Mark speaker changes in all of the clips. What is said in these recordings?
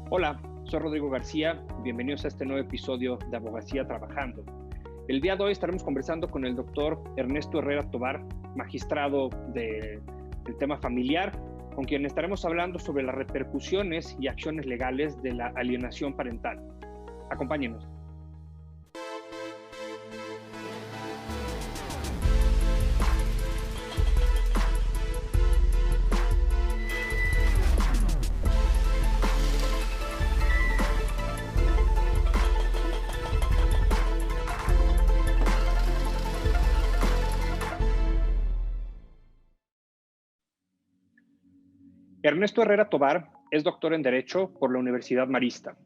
Speaker 1: Hola, soy Rodrigo García. Bienvenidos a este nuevo episodio de Abogacía Trabajando. El día de hoy estaremos conversando con el doctor Ernesto Herrera Tobar, magistrado del tema familiar, con quien estaremos hablando sobre las repercusiones y acciones legales de la alienación parental. Acompáñenos. Ernesto Herrera Tobar es doctor en Derecho por la Universidad Marista.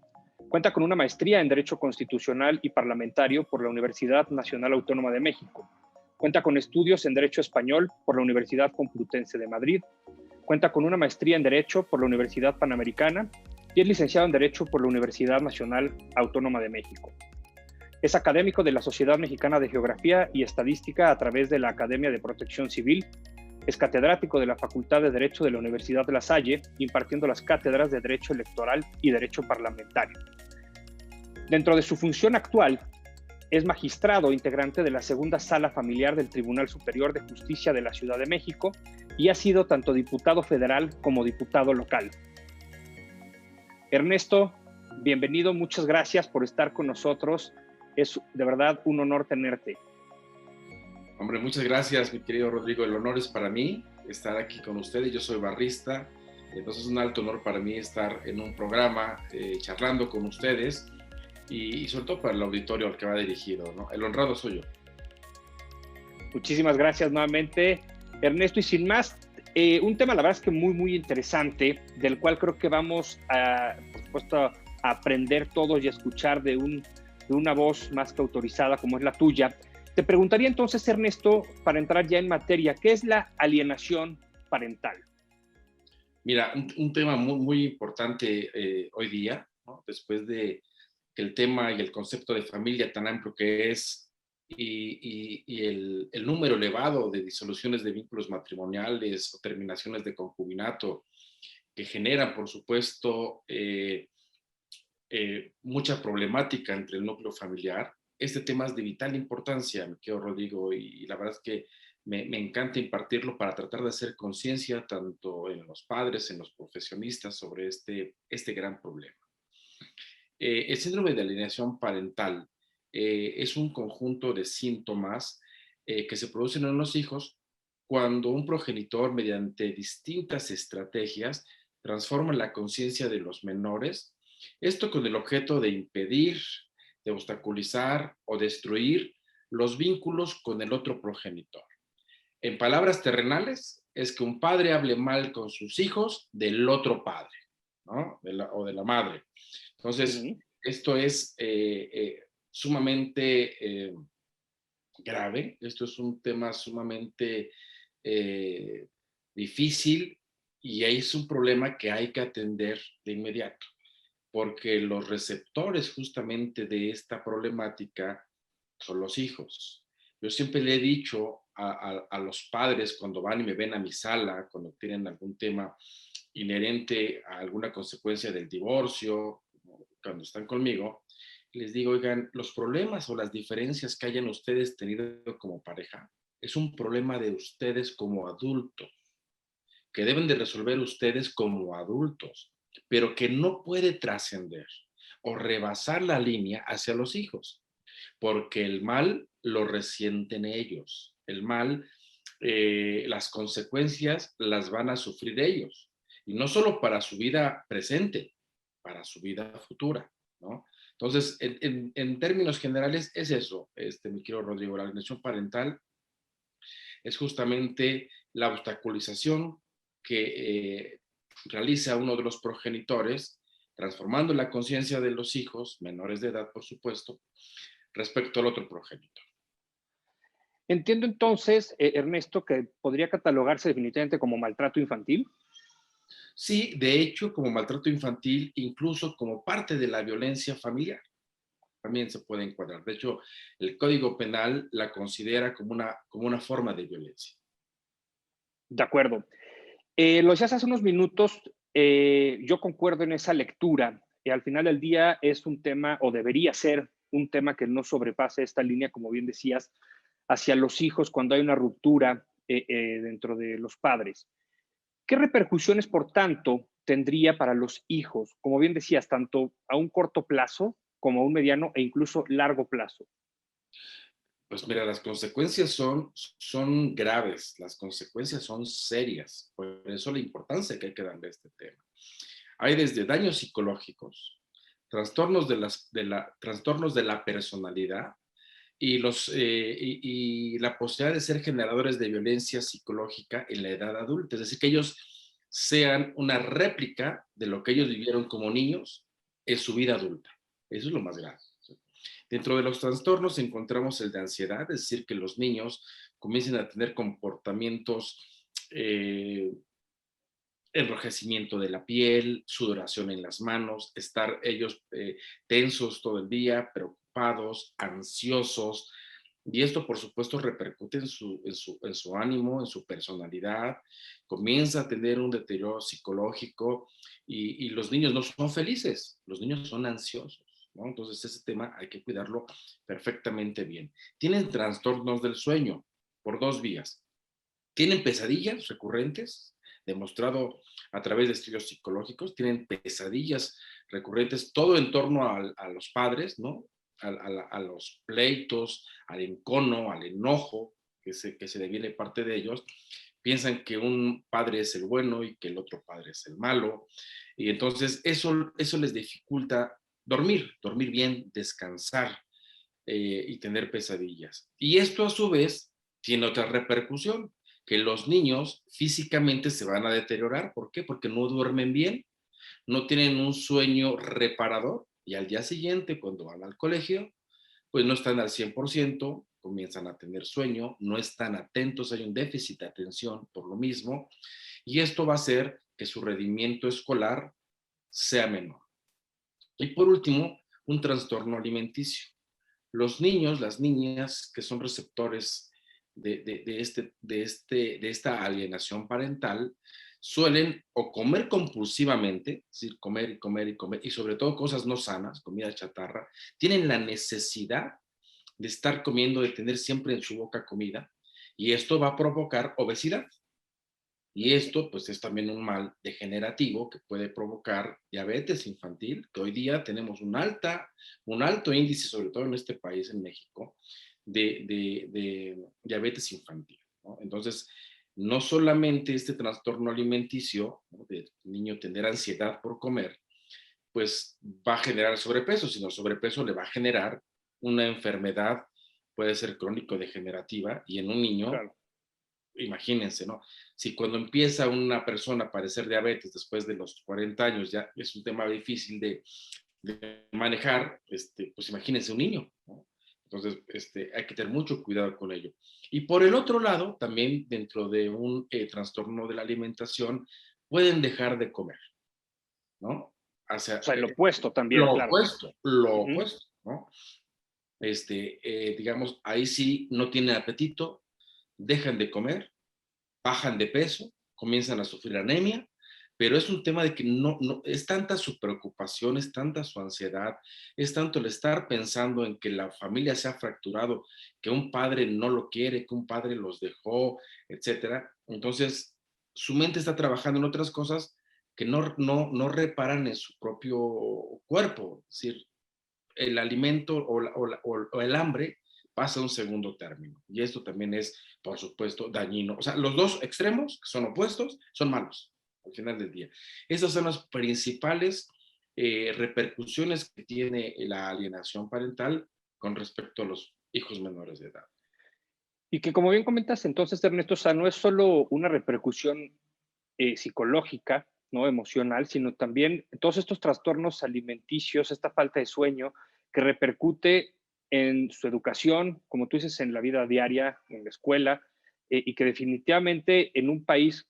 Speaker 1: Cuenta con una maestría en Derecho Constitucional y Parlamentario por la Universidad Nacional Autónoma de México. Cuenta con estudios en Derecho Español por la Universidad Complutense de Madrid. Cuenta con una maestría en Derecho por la Universidad Panamericana y es licenciado en Derecho por la Universidad Nacional Autónoma de México. Es académico de la Sociedad Mexicana de Geografía y Estadística a través de la Academia de Protección Civil. Es catedrático de la Facultad de Derecho de la Universidad de La Salle, impartiendo las cátedras de Derecho Electoral y Derecho Parlamentario. Dentro de su función actual, es magistrado integrante de la Segunda Sala Familiar del Tribunal Superior de Justicia de la Ciudad de México y ha sido tanto diputado federal como diputado local. Ernesto, bienvenido, muchas gracias por estar con nosotros. Es de verdad un honor tenerte.
Speaker 2: Hombre, muchas gracias, mi querido Rodrigo. El honor es para mí estar aquí con ustedes. Yo soy barrista, entonces es un alto honor para mí estar en un programa charlando con ustedes y sobre todo para el auditorio al que va dirigido, ¿no? El honrado soy yo.
Speaker 1: Muchísimas gracias nuevamente, Ernesto. Y sin más, un tema, la verdad es que muy interesante, del cual creo que vamos a, por supuesto, a aprender todos y a escuchar de una voz más que autorizada como es la tuya. Te preguntaría entonces, Ernesto, para entrar ya en materia, ¿qué es la alienación parental?
Speaker 2: Mira, un tema muy importante hoy día, ¿no? Después de que el tema y el concepto de familia tan amplio que es y el número elevado de disoluciones de vínculos matrimoniales o terminaciones de concubinato que generan, por supuesto, mucha problemática entre el núcleo familiar. Este tema es de vital importancia, mi querido Rodrigo, y la verdad es que me encanta impartirlo para tratar de hacer conciencia tanto en los padres, en los profesionistas sobre este gran problema. El síndrome de alienación parental es un conjunto de síntomas que se producen en los hijos cuando un progenitor, mediante distintas estrategias, transforma la conciencia de los menores, esto con el objeto de impedir, de obstaculizar o destruir los vínculos con el otro progenitor. En palabras terrenales, es que un padre hable mal con sus hijos del otro padre, ¿no? O de la madre. Entonces, esto es sumamente grave, esto es un tema sumamente difícil y es un problema que hay que atender de inmediato, porque los receptores justamente de esta problemática son los hijos. Yo siempre le he dicho a los padres cuando van y me ven a mi sala, cuando tienen algún tema inherente a alguna consecuencia del divorcio, cuando están conmigo, les digo, oigan, los problemas o las diferencias que hayan ustedes tenido como pareja es un problema de ustedes como adultos, que deben de resolver ustedes como adultos, pero que no puede trascender o rebasar la línea hacia los hijos, porque el mal lo resienten ellos, el mal, las consecuencias las van a sufrir ellos, y no solo para su vida presente, para su vida futura, ¿no? Entonces, en términos generales, es eso, mi querido Rodrigo, la alienación parental es justamente la obstaculización que realiza uno de los progenitores, transformando la conciencia de los hijos, menores de edad, por supuesto, respecto al otro progenitor.
Speaker 1: Entiendo entonces, Ernesto, que podría catalogarse definitivamente como maltrato infantil.
Speaker 2: Sí, de hecho, como maltrato infantil, incluso como parte de la violencia familiar, también se puede encuadrar. De hecho, el Código Penal la considera como una forma de violencia.
Speaker 1: De acuerdo. Lo decías hace unos minutos, yo concuerdo en esa lectura. al final del día es un tema, o debería ser un tema que no sobrepase esta línea, como bien decías, hacia los hijos cuando hay una ruptura dentro de los padres. ¿Qué repercusiones, por tanto, tendría para los hijos, como bien decías, tanto a un corto plazo como a un mediano e incluso largo plazo?
Speaker 2: Pues mira, las consecuencias son graves, las consecuencias son serias. Por eso la importancia que hay que darle a este tema. Hay desde daños psicológicos, trastornos de la personalidad y la posibilidad de ser generadores de violencia psicológica en la edad adulta. Es decir, que ellos sean una réplica de lo que ellos vivieron como niños en su vida adulta. Eso es lo más grave. Dentro de los trastornos encontramos el de ansiedad, es decir, que los niños comiencen a tener comportamientos, enrojecimiento de la piel, sudoración en las manos, estar ellos tensos todo el día, preocupados, ansiosos, y esto por supuesto repercute en su ánimo, en su personalidad, comienza a tener un deterioro psicológico y los niños no son felices, los niños son ansiosos. ¿No? Entonces ese tema hay que cuidarlo perfectamente bien. Tienen trastornos del sueño por dos vías. Tienen pesadillas recurrentes, demostrado a través de estudios psicológicos, tienen pesadillas recurrentes, todo en torno a los padres, ¿no? A los pleitos, al encono, al enojo que se deviene parte de ellos. Piensan que un padre es el bueno y que el otro padre es el malo. Y entonces eso les dificulta dormir bien, descansar y tener pesadillas. Y esto a su vez tiene otra repercusión, que los niños físicamente se van a deteriorar. ¿Por qué? Porque no duermen bien, no tienen un sueño reparador y al día siguiente, cuando van al colegio, pues no están al 100%, comienzan a tener sueño, no están atentos, hay un déficit de atención por lo mismo, y esto va a hacer que su rendimiento escolar sea menor. Y por último, un trastorno alimenticio. Los niños, las niñas que son receptores de esta alienación parental, suelen o comer compulsivamente, es decir, comer y comer y comer, y sobre todo cosas no sanas, comida chatarra, tienen la necesidad de estar comiendo, de tener siempre en su boca comida, y esto va a provocar obesidad. Y esto, pues, es también un mal degenerativo que puede provocar diabetes infantil, que hoy día tenemos un alto índice, sobre todo en este país, en México, de diabetes infantil, ¿no? Entonces, no solamente este trastorno alimenticio, ¿no? De niño tener ansiedad por comer, pues va a generar sobrepeso, sino sobrepeso le va a generar una enfermedad, puede ser crónico-degenerativa, y en un niño
Speaker 1: Claro.
Speaker 2: imagínense, ¿no? Si cuando empieza una persona a padecer diabetes después de los 40 años ya es un tema difícil de manejar, pues imagínense un niño, ¿no? Entonces, hay que tener mucho cuidado con ello. Y por el otro lado, también dentro de un trastorno de la alimentación, pueden dejar de comer, ¿no?
Speaker 1: O
Speaker 2: Hacia,
Speaker 1: sea, el opuesto también, claro.
Speaker 2: lo
Speaker 1: Ujú.
Speaker 2: opuesto, ¿no? Digamos, ahí sí no tienen apetito, dejan de comer, bajan de peso, comienzan a sufrir anemia, pero es un tema de que no es tanta su preocupación, es tanta su ansiedad, es tanto el estar pensando en que la familia se ha fracturado, que un padre no lo quiere, que un padre los dejó, etcétera. Entonces, su mente está trabajando en otras cosas que no reparan en su propio cuerpo. Es decir, el alimento o el hambre pasa a un segundo término. Y esto también es, por supuesto, dañino. O sea, los dos extremos, que son opuestos, son malos al final del día. Esas son las principales repercusiones que tiene la alienación parental con respecto a los hijos menores de edad.
Speaker 1: Y que como bien comentas, entonces, Ernesto, o sea, no es solo una repercusión psicológica, ¿no? Emocional, sino también todos estos trastornos alimenticios, esta falta de sueño, que repercute en su educación, como tú dices, en la vida diaria, en la escuela, y que definitivamente en un país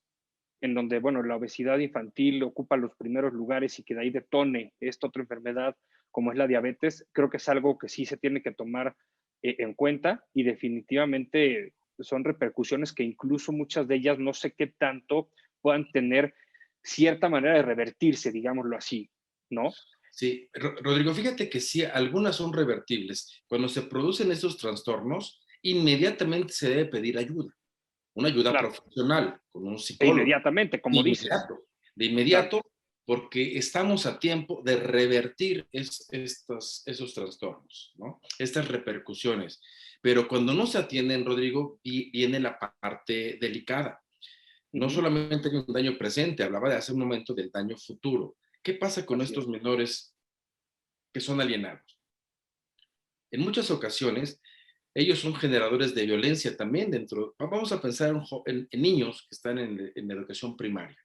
Speaker 1: en donde, bueno, la obesidad infantil ocupa los primeros lugares y que de ahí detone esta otra enfermedad como es la diabetes, creo que es algo que sí se tiene que tomar en cuenta y definitivamente son repercusiones que incluso muchas de ellas no sé qué tanto puedan tener cierta manera de revertirse, digámoslo así, ¿no?
Speaker 2: Sí, Rodrigo, fíjate que sí, algunas son revertibles. Cuando se producen estos trastornos, inmediatamente se debe pedir ayuda, una ayuda
Speaker 1: Claro,
Speaker 2: profesional, con un
Speaker 1: e
Speaker 2: psicólogo,
Speaker 1: inmediatamente,
Speaker 2: de
Speaker 1: como dices.
Speaker 2: inmediato, de
Speaker 1: Claro.
Speaker 2: inmediato, porque estamos a tiempo de revertir esos trastornos, ¿no? Estas repercusiones. Pero cuando no se atienden, Rodrigo, viene la parte delicada. No
Speaker 1: Ujú.
Speaker 2: solamente hay un daño presente, hablaba de hace un momento del daño futuro. ¿Qué pasa con
Speaker 1: Así
Speaker 2: estos
Speaker 1: es.
Speaker 2: menores que son alienados? En muchas ocasiones, ellos son generadores de violencia también dentro. Vamos a pensar en niños que están en la educación primaria.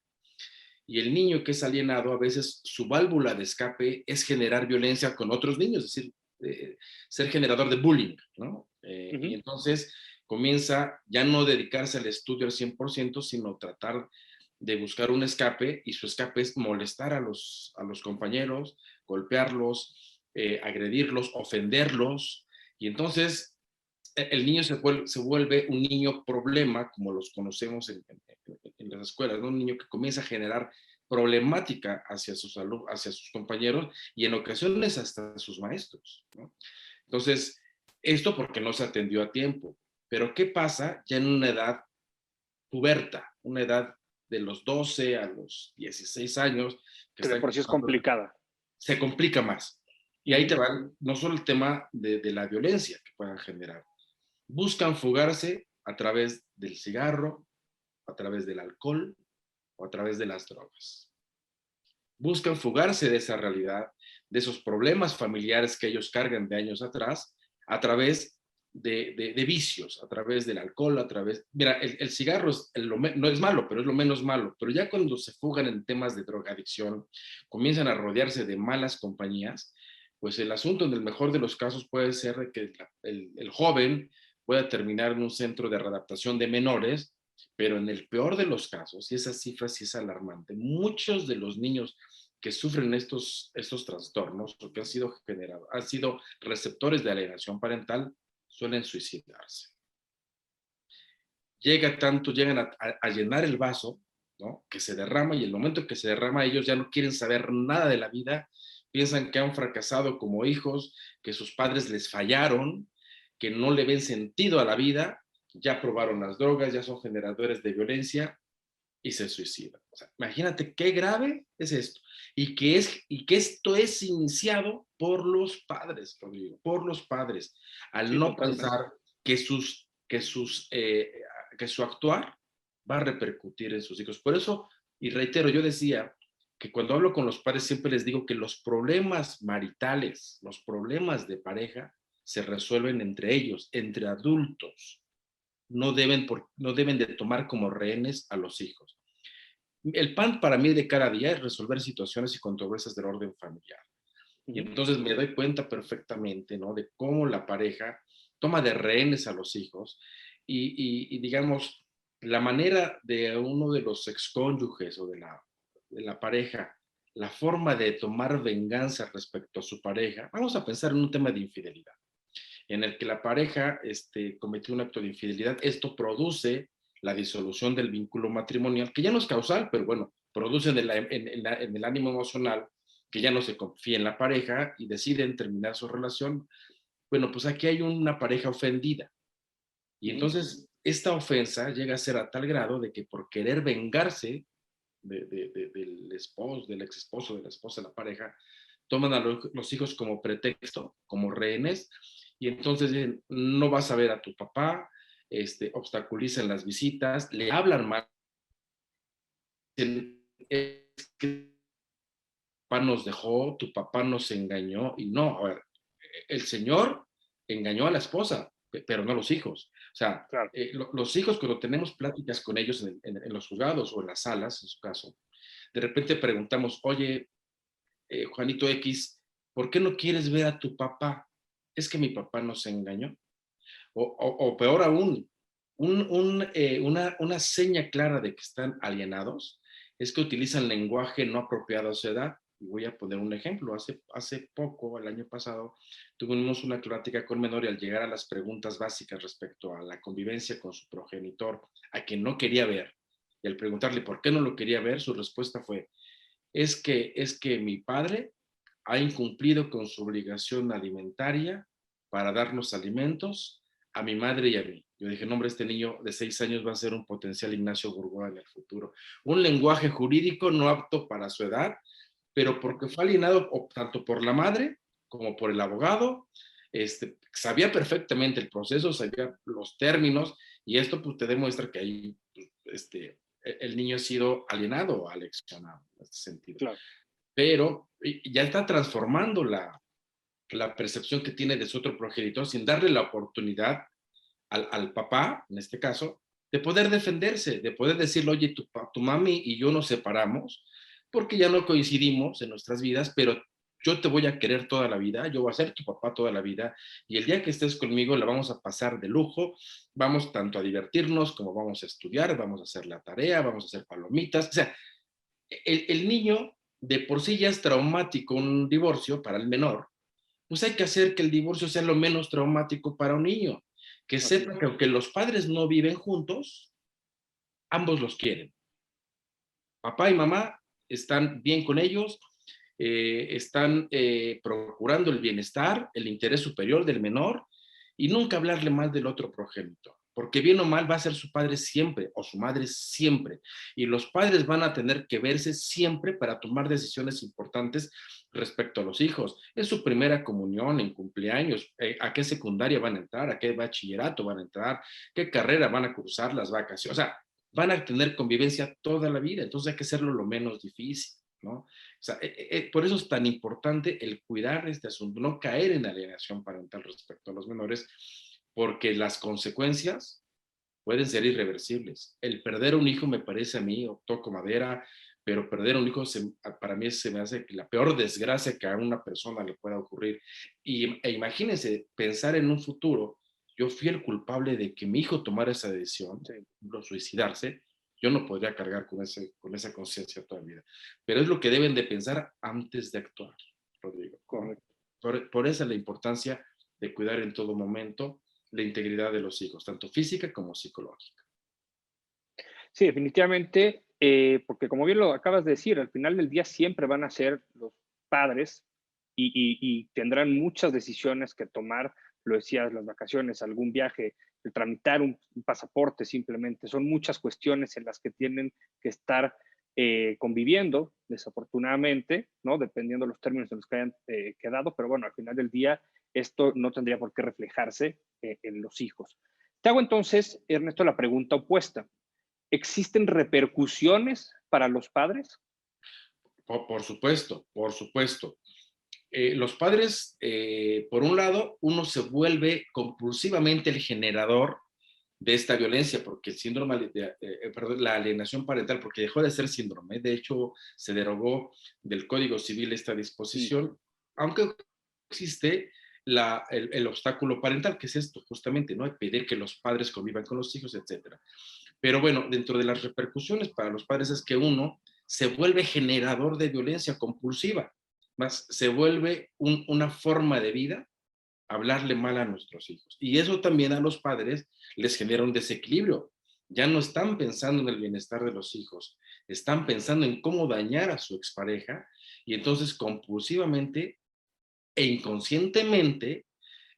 Speaker 2: Y el niño que es alienado, a veces su válvula de escape es generar violencia con otros niños, es decir, ser generador de bullying, ¿no? Y
Speaker 1: Ujú.
Speaker 2: entonces comienza ya no dedicarse al estudio al 100%, sino tratar de buscar un escape, y su escape es molestar a los compañeros, golpearlos, agredirlos, ofenderlos, y entonces el niño se vuelve un niño problema, como los conocemos en las escuelas, ¿no? Un niño que comienza a generar problemática hacia sus compañeros y en ocasiones hasta sus maestros, ¿no? Entonces, esto porque no se atendió a tiempo. Pero ¿qué pasa ya en una edad puberta, una edad de los 12 a los 16 años, que
Speaker 1: Que de
Speaker 2: están
Speaker 1: por sí es
Speaker 2: empezando,
Speaker 1: complicada.
Speaker 2: se complica más? Y ahí te
Speaker 1: Ujú.
Speaker 2: va no solo el tema de la violencia que puedan generar. Buscan fugarse a través del cigarro, a través del alcohol o a través de las drogas. Buscan fugarse de esa realidad, de esos problemas familiares que ellos cargan de años atrás, a través de vicios, a través del alcohol, a través... Mira, el cigarro no es malo, pero es lo menos malo. Pero ya cuando se fugan en temas de drogadicción, comienzan a rodearse de malas compañías, pues el asunto en el mejor de los casos puede ser que el joven pueda terminar en un centro de readaptación de menores, pero en el peor de los casos, y esa cifra sí es alarmante, muchos de los niños que sufren estos trastornos o que han sido receptores de alienación parental, suelen suicidarse. Llegan a llenar el vaso, ¿no? Que se derrama, y el momento en que se derrama ellos ya no quieren saber nada de la vida, piensan que han fracasado como hijos, que sus padres les fallaron, que no le ven sentido a la vida, ya probaron las drogas, ya son generadores de violencia y se suicidan. O sea, imagínate qué grave es esto. Y que esto es iniciado por los padres, Rodrigo, por los padres, al
Speaker 1: Sí,
Speaker 2: no
Speaker 1: totalmente.
Speaker 2: pensar que su actuar va a repercutir en sus hijos. Por eso, y reitero, yo decía que cuando hablo con los padres siempre les digo que los problemas maritales, los problemas de pareja, se resuelven entre ellos, entre adultos. No deben de tomar como rehenes a los hijos. El pan para mí de cada día es resolver situaciones y controversias del orden familiar. Y
Speaker 1: Ujú.
Speaker 2: entonces me doy cuenta perfectamente, ¿no? De cómo la pareja toma de rehenes a los hijos, y digamos, la manera de uno de los excónyuges o de la pareja, la forma de tomar venganza respecto a su pareja. Vamos a pensar en un tema de infidelidad en el que la pareja cometió un acto de infidelidad. Esto produce la disolución del vínculo matrimonial, que ya no es causal, pero bueno, produce en el ánimo emocional que ya no se confía en la pareja y deciden terminar su relación. Bueno, pues aquí hay una pareja ofendida. Y
Speaker 1: Ujú.
Speaker 2: entonces esta ofensa llega a ser a tal grado de que por querer vengarse del esposo, del ex esposo, de la esposa de la pareja, toman a los hijos como pretexto, como rehenes, y entonces dicen, no vas a ver a tu papá, obstaculizan las visitas, le hablan mal, dicen, es que tu papá nos dejó, tu papá nos engañó, y no, a ver, el señor engañó a la esposa, pero no a los hijos. O sea,
Speaker 1: Claro.
Speaker 2: los hijos, cuando tenemos pláticas con ellos en los juzgados o en las salas, en su caso, de repente preguntamos, oye, Juanito X, ¿por qué no quieres ver a tu papá? Es que mi papá nos engañó. O peor aún, una seña clara de que están alienados es que utilizan lenguaje no apropiado a su edad. Y voy a poner un ejemplo. Hace poco, el año pasado, tuvimos una plática con menor, y al llegar a las preguntas básicas respecto a la convivencia con su progenitor, a quien no quería ver, y al preguntarle por qué no lo quería ver, su respuesta fue, es que mi padre ha incumplido con su obligación alimentaria para darnos alimentos a mi madre y a mí. Yo dije, no, hombre, este niño de 6 años va a ser un potencial Ignacio Gorgoa en el futuro. Un lenguaje jurídico no apto para su edad, pero porque fue alienado tanto por la madre como por el abogado. Sabía perfectamente el proceso, sabía los términos, y esto pues te demuestra que ahí el niño ha sido alienado o aleccionado en este sentido.
Speaker 1: Claro.
Speaker 2: Pero ya está transformando la percepción que tiene de su otro progenitor sin darle la oportunidad al papá, en este caso, de poder defenderse, de poder decirle, oye, tu mami y yo nos separamos porque ya no coincidimos en nuestras vidas, pero yo te voy a querer toda la vida, yo voy a ser tu papá toda la vida, y el día que estés conmigo la vamos a pasar de lujo, vamos tanto a divertirnos como vamos a estudiar, vamos a hacer la tarea, vamos a hacer palomitas. O sea, el niño de por sí ya es traumático un divorcio para el menor, pues hay que hacer que el divorcio sea lo menos traumático para un niño, que sepa que aunque los padres no viven juntos, ambos los quieren. Papá y mamá están bien con ellos, están procurando el bienestar, el interés superior del menor, y nunca hablarle mal del otro progénito, porque bien o mal va a ser su padre siempre o su madre siempre, y los padres van a tener que verse siempre para tomar decisiones importantes respecto a los hijos. En su primera comunión, en cumpleaños, a qué secundaria van a entrar, a qué bachillerato van a entrar, qué carrera van a cursar, las vacaciones, o sea, van a tener convivencia toda la vida, entonces hay que hacerlo lo menos difícil, ¿no? O sea, por eso es tan importante el cuidar este asunto, no caer en alienación parental respecto a los menores, porque las consecuencias pueden ser irreversibles. El perder un hijo me parece a mí, o toco madera, pero perder un hijo para mí se me hace la peor desgracia que a una persona le pueda ocurrir. Imagínense pensar en un futuro, yo fui el culpable de que mi hijo tomara esa decisión,
Speaker 1: Sí.
Speaker 2: suicidarse, yo no podría cargar con esa conciencia toda mi vida. Pero es lo que deben de pensar antes de actuar, Rodrigo.
Speaker 1: Correcto.
Speaker 2: Por esa es la importancia de cuidar en todo momento la integridad de los hijos, tanto física como psicológica.
Speaker 1: Sí, definitivamente, porque como bien lo acabas de decir, al final del día siempre van a ser los padres y tendrán muchas decisiones que tomar, lo decías, las vacaciones, algún viaje, el tramitar un pasaporte simplemente, son muchas cuestiones en las que tienen que estar conviviendo, desafortunadamente, ¿no? Dependiendo de los términos en los que hayan quedado, pero bueno, al final del día esto no tendría por qué reflejarse en los hijos. Te hago entonces, Ernesto, la pregunta opuesta. ¿Existen repercusiones para los padres?
Speaker 2: Por supuesto, por supuesto. Los padres, por un lado, uno se vuelve compulsivamente el generador de esta violencia, porque el síndrome perdón, la alienación parental, porque dejó de ser síndrome, de hecho se derogó del Código Civil esta disposición, aunque existe el obstáculo parental, que es esto justamente, ¿no? Pedir que los padres convivan con los hijos, etcétera. Pero bueno, dentro de las repercusiones para los padres es que uno se vuelve generador de violencia compulsiva, más se vuelve una forma de vida hablarle mal a nuestros hijos. Y eso también a los padres les genera un desequilibrio. Ya no están pensando en el bienestar de los hijos, están pensando en cómo dañar a su expareja, y entonces compulsivamente e inconscientemente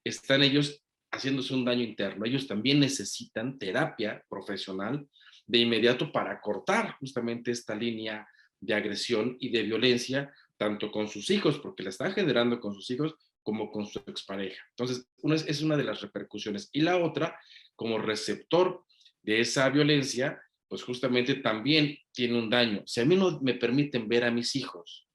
Speaker 2: están ellos haciéndose un daño interno. Ellos también necesitan terapia profesional de inmediato para cortar justamente esta línea de agresión y de violencia, tanto con sus hijos, porque la están generando con sus hijos, como con su expareja. Entonces, es una de las repercusiones. Y la otra, como receptor de esa violencia, pues justamente también tiene un daño. Si a mí no me permiten ver a mis hijos,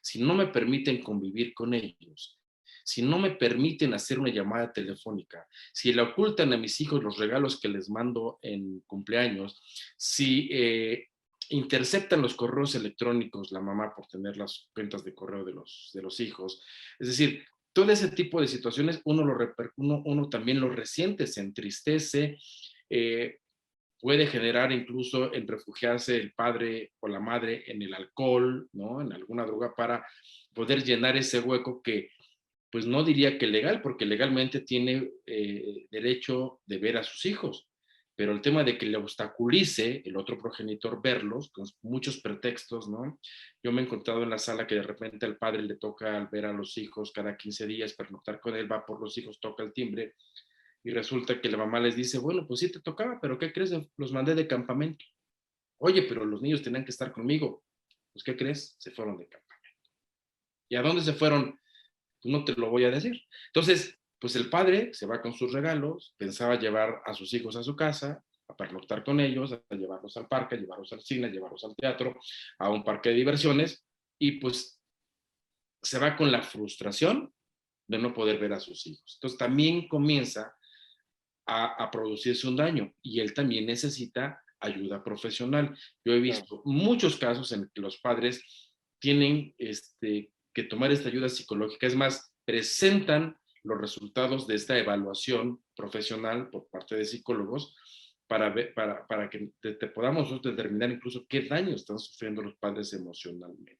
Speaker 2: si no me permiten convivir con ellos, si no me permiten hacer una llamada telefónica, si le ocultan a mis hijos los regalos que les mando en cumpleaños, si interceptan los correos electrónicos, la mamá por tener las cuentas de correo de los hijos, es decir, todo ese tipo de situaciones uno también lo resiente, se entristece, puede generar incluso en refugiarse el padre o la madre en el alcohol, ¿no? En alguna droga para poder llenar ese hueco que, pues no diría que legal, porque legalmente tiene derecho de ver a sus hijos, pero el tema de que le obstaculice el otro progenitor verlos, con muchos pretextos, ¿no? Yo me he encontrado en la sala que de repente al padre le toca ver a los hijos cada 15 días, pernoctar con él, va por los hijos, toca el timbre, y resulta que la mamá les dice, bueno, pues sí te tocaba, pero ¿qué crees? Los mandé de campamento. Oye, pero los niños tenían que estar conmigo. Pues, ¿qué crees? Se fueron de campamento. ¿Y a dónde se fueron? Pues no te lo voy a decir. Entonces, pues el padre se va con sus regalos, pensaba llevar a sus hijos a su casa, a pernoctar con ellos, a llevarlos al parque, a llevarlos al cine, a llevarlos al teatro, a un parque de diversiones, y pues se va con la frustración de no poder ver a sus hijos. Entonces también comienza a producirse un daño y él también necesita ayuda profesional. Yo he
Speaker 1: Claro.
Speaker 2: visto muchos casos en que los padres tienen que tomar esta ayuda psicológica. Es más, presentan los resultados de esta evaluación profesional por parte de psicólogos para que te podamos nosotros determinar incluso qué daño están sufriendo los padres emocionalmente.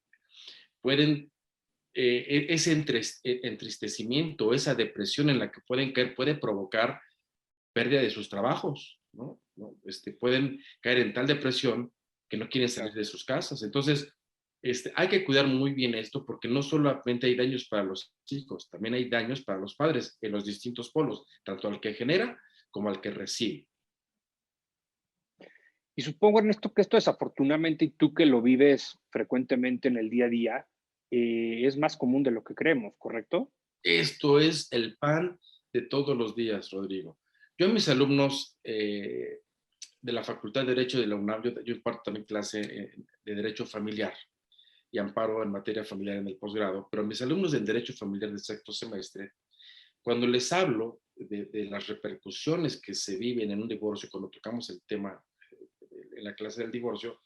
Speaker 2: Pueden, ese entristecimiento, esa depresión en la que pueden caer, puede provocar pérdida de sus trabajos, ¿no? Pueden caer en tal depresión que no quieren salir de sus casas. Entonces, hay que cuidar muy bien esto porque no solamente hay daños para los hijos, también hay daños para los padres en los distintos polos, tanto al que genera como al que recibe.
Speaker 1: Y supongo, Ernesto, que esto desafortunadamente, y tú que lo vives frecuentemente en el día a día, es más común de lo que creemos, ¿correcto?
Speaker 2: Esto es el pan de todos los días, Rodrigo. Yo a mis alumnos de la Facultad de Derecho de la UNAM, yo imparto también clase de Derecho Familiar y amparo en materia familiar en el posgrado, pero a mis alumnos del Derecho Familiar del sexto semestre, cuando les hablo de las repercusiones que se viven en un divorcio, cuando tocamos el tema en la clase del divorcio,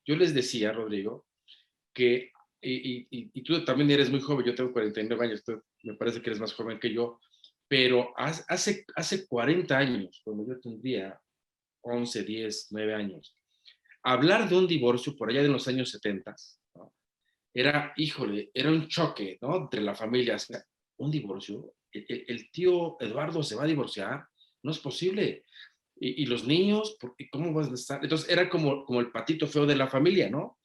Speaker 2: yo les decía, Rodrigo, que, y tú también eres muy joven, yo tengo 49 años, tú me parece que eres más joven que yo, pero hace 40 años, cuando yo tendría 11, 10, 9 años, hablar de un divorcio por allá de los años 70, ¿no? Era, híjole, era un choque, ¿no? Entre la familia, o sea, un divorcio, el tío Eduardo se va a divorciar, no es posible. Y los niños, ¿cómo vas a estar? Entonces era como el patito feo de la familia, ¿no?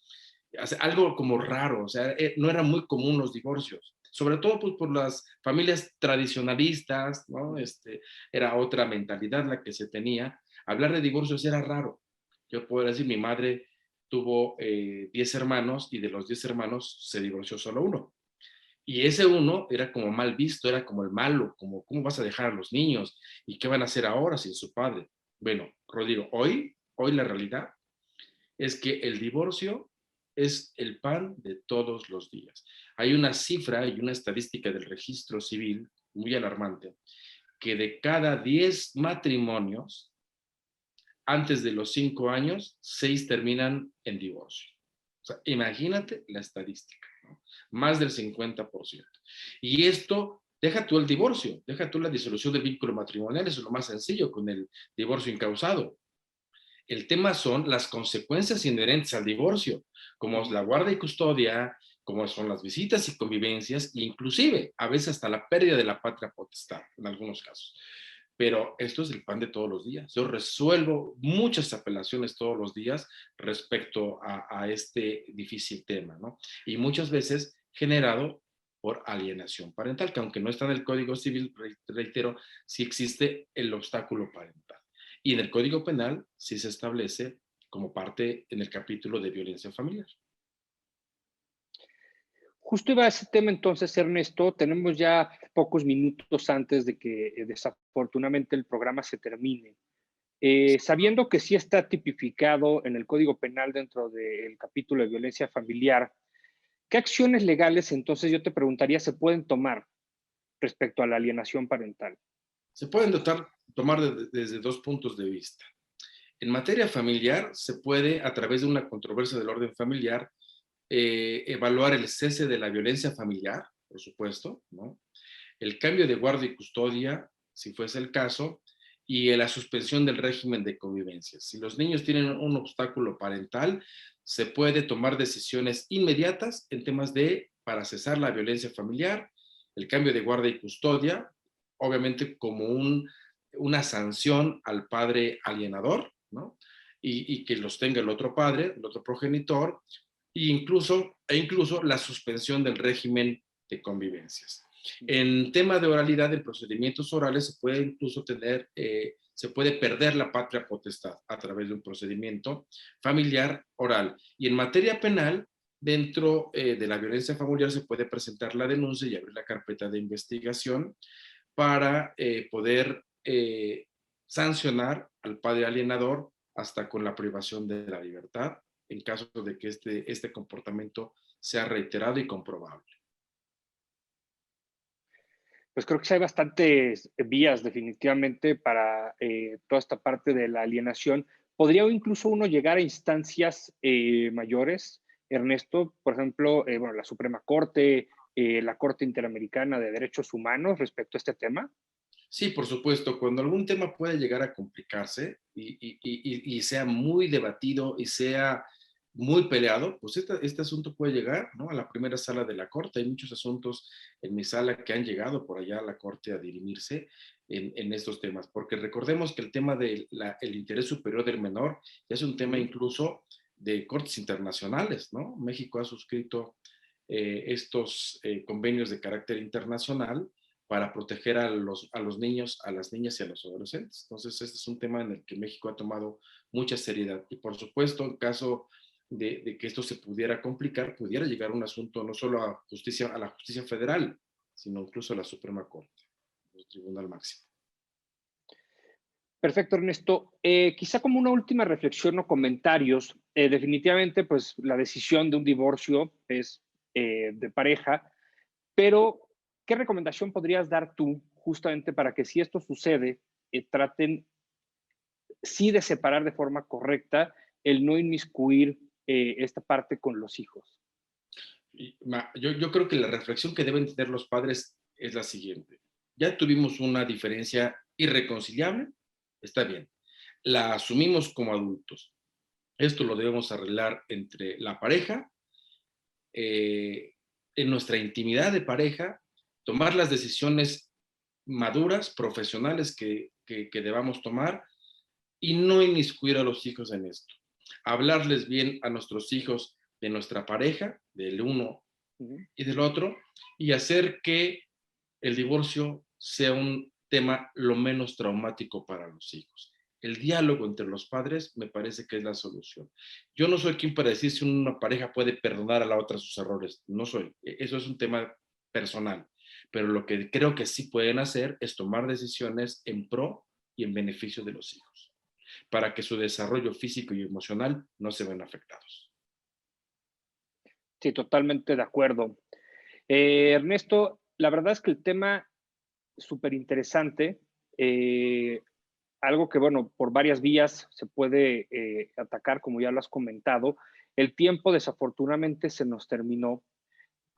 Speaker 2: Algo como raro, o sea, no era muy común los divorcios, sobre todo pues, por las familias tradicionalistas, ¿no? Era otra mentalidad la que se tenía. Hablar de divorcios era raro. Yo puedo decir, mi madre tuvo 10 hermanos y de los 10 hermanos se divorció solo uno. Y ese uno era como mal visto, era como el malo, como ¿cómo vas a dejar a los niños? ¿Y qué van a hacer ahora sin su padre? Bueno, Rodrigo, hoy la realidad es que el divorcio es el pan de todos los días. Hay una cifra y una estadística del registro civil muy alarmante, que de cada 10 matrimonios, antes de los 5 años, 6 terminan en divorcio. O sea, imagínate la estadística, ¿no? Más del 50%. Y esto, deja tú el divorcio, deja tú la disolución del vínculo matrimonial, eso es lo más sencillo con el divorcio incausado. El tema son las consecuencias inherentes al divorcio, como es la guarda y custodia, como son las visitas y convivencias, e inclusive a veces hasta la pérdida de la patria potestad, en algunos casos. Pero esto es el pan de todos los días. Yo resuelvo muchas apelaciones todos los días respecto a este difícil tema, ¿no? Y muchas veces generado por alienación parental, que aunque no está en el Código Civil, reitero, sí existe el obstáculo parental. Y en el Código Penal sí se establece como parte en el capítulo de violencia familiar.
Speaker 1: Justo iba a ese tema entonces, Ernesto. Tenemos ya pocos minutos antes de que desafortunadamente el programa se termine. Sabiendo que sí está tipificado en el Código Penal dentro del capítulo de violencia familiar, ¿qué acciones legales entonces yo te preguntaría se pueden tomar respecto a la alienación parental?
Speaker 2: Se pueden tomar desde dos puntos de vista. En materia familiar, se puede, a través de una controversia del orden familiar, evaluar el cese de la violencia familiar, por supuesto, ¿no? El cambio de guardia y custodia, si fuese el caso, y la suspensión del régimen de convivencia. Si los niños tienen un obstáculo parental, se puede tomar decisiones inmediatas en temas para cesar la violencia familiar, el cambio de guardia y custodia, obviamente como un una sanción al padre alienador, ¿no? Y que los tenga el otro padre, el otro progenitor, e incluso la suspensión del régimen de convivencias. En tema de oralidad, en procedimientos orales se puede incluso se puede perder la patria potestad a través de un procedimiento familiar oral. Y en materia penal, dentro de la violencia familiar se puede presentar la denuncia y abrir la carpeta de investigación para poder sancionar al padre alienador hasta con la privación de la libertad en caso de que este comportamiento sea reiterado y comprobable.
Speaker 1: Pues creo que sí hay bastantes vías definitivamente para toda esta parte de la alienación. ¿Podría incluso uno llegar a instancias mayores, Ernesto? Por ejemplo, bueno, la Suprema Corte, la Corte Interamericana de Derechos Humanos respecto a este tema.
Speaker 2: Sí, por supuesto, cuando algún tema puede llegar a complicarse y sea muy debatido y sea muy peleado, pues este asunto puede llegar, ¿no?, a la primera sala de la Corte. Hay muchos asuntos en mi sala que han llegado por allá a la Corte a dirimirse en estos temas, porque recordemos que el tema del interés superior del menor ya es un tema incluso de cortes internacionales, ¿no? México ha suscrito estos convenios de carácter internacional para proteger a los niños, a las niñas y a los adolescentes. Entonces, este es un tema en el que México ha tomado mucha seriedad. Y por supuesto, en caso de que esto se pudiera complicar, pudiera llegar un asunto no solo a la justicia federal, sino incluso a la Suprema Corte, el Tribunal Máximo.
Speaker 1: Perfecto, Ernesto. Quizá como una última reflexión o comentarios, definitivamente pues la decisión de un divorcio es de pareja, pero ¿qué recomendación podrías dar tú justamente para que si esto sucede, traten sí de separar de forma correcta, el no inmiscuir esta parte con los hijos?
Speaker 2: Yo creo que la reflexión que deben tener los padres es la siguiente. Ya tuvimos una diferencia irreconciliable, está bien. La asumimos como adultos. Esto lo debemos arreglar entre la pareja, en nuestra intimidad de pareja, tomar las decisiones maduras, profesionales que debamos tomar y no inmiscuir a los hijos en esto. Hablarles bien a nuestros hijos de nuestra pareja, del uno y del otro, y hacer que el divorcio sea un tema lo menos traumático para los hijos. El diálogo entre los padres me parece que es la solución. Yo no soy quien para decir si una pareja puede perdonar a la otra sus errores. No soy. Eso es un tema personal. Pero lo que creo que sí pueden hacer es tomar decisiones en pro y en beneficio de los hijos, para que su desarrollo físico y emocional no se vean afectados.
Speaker 1: Sí, totalmente de acuerdo. Ernesto, la verdad es que el tema es súper interesante. Algo que, bueno, por varias vías se puede atacar, como ya lo has comentado. El tiempo, desafortunadamente, se nos terminó.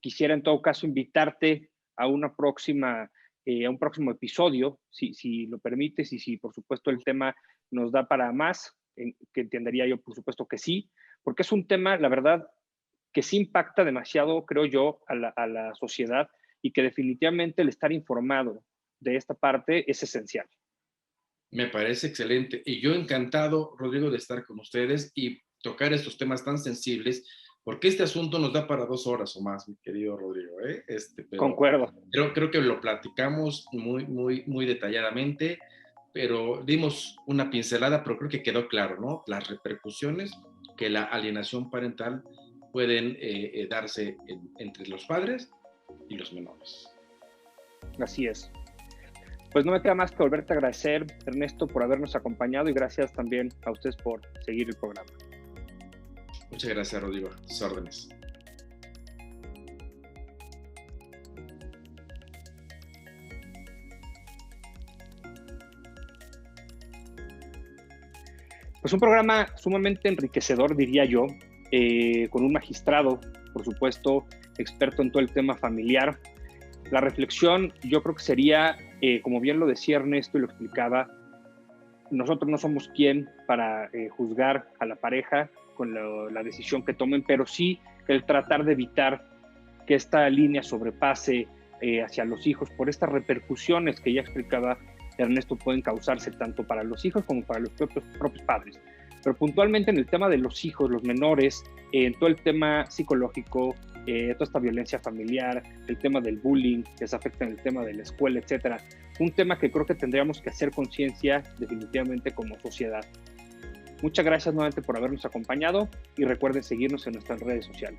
Speaker 1: Quisiera, en todo caso, invitarte a una próxima, a un próximo episodio, si lo permites, y si, por supuesto, el tema nos da para más, que entendería yo, por supuesto, que sí, porque es un tema, la verdad, que sí impacta demasiado, creo yo, a la sociedad y que definitivamente el estar informado de esta parte es esencial.
Speaker 2: Me parece excelente. Y yo encantado, Rodrigo, de estar con ustedes y tocar estos temas tan sensibles, porque este asunto nos da para 2 horas o más, mi querido Rodrigo, ¿eh? Pero
Speaker 1: Concuerdo.
Speaker 2: creo que lo platicamos muy detalladamente, pero dimos una pincelada, pero creo que quedó claro, ¿no? Las repercusiones que la alienación parental pueden darse entre los padres y los menores.
Speaker 1: Así es. Pues no me queda más que volverte a agradecer, Ernesto, por habernos acompañado y gracias también a ustedes por seguir el programa.
Speaker 2: Muchas gracias, Rodrigo. Sus órdenes.
Speaker 1: Pues un programa sumamente enriquecedor, diría yo, con un magistrado, por supuesto, experto en todo el tema familiar. La reflexión yo creo que sería, como bien lo decía Ernesto y lo explicaba, nosotros no somos quien para juzgar a la pareja con la decisión que tomen, pero sí el tratar de evitar que esta línea sobrepase hacia los hijos por estas repercusiones que ya explicaba Ernesto, pueden causarse tanto para los hijos como para los propios padres. Pero puntualmente en el tema de los hijos, los menores, en todo el tema psicológico, toda esta violencia familiar, el tema del bullying, que se afecta en el tema de la escuela, etcétera. Un tema que creo que tendríamos que hacer conciencia definitivamente como sociedad. Muchas gracias nuevamente por habernos acompañado y recuerden seguirnos en nuestras redes sociales.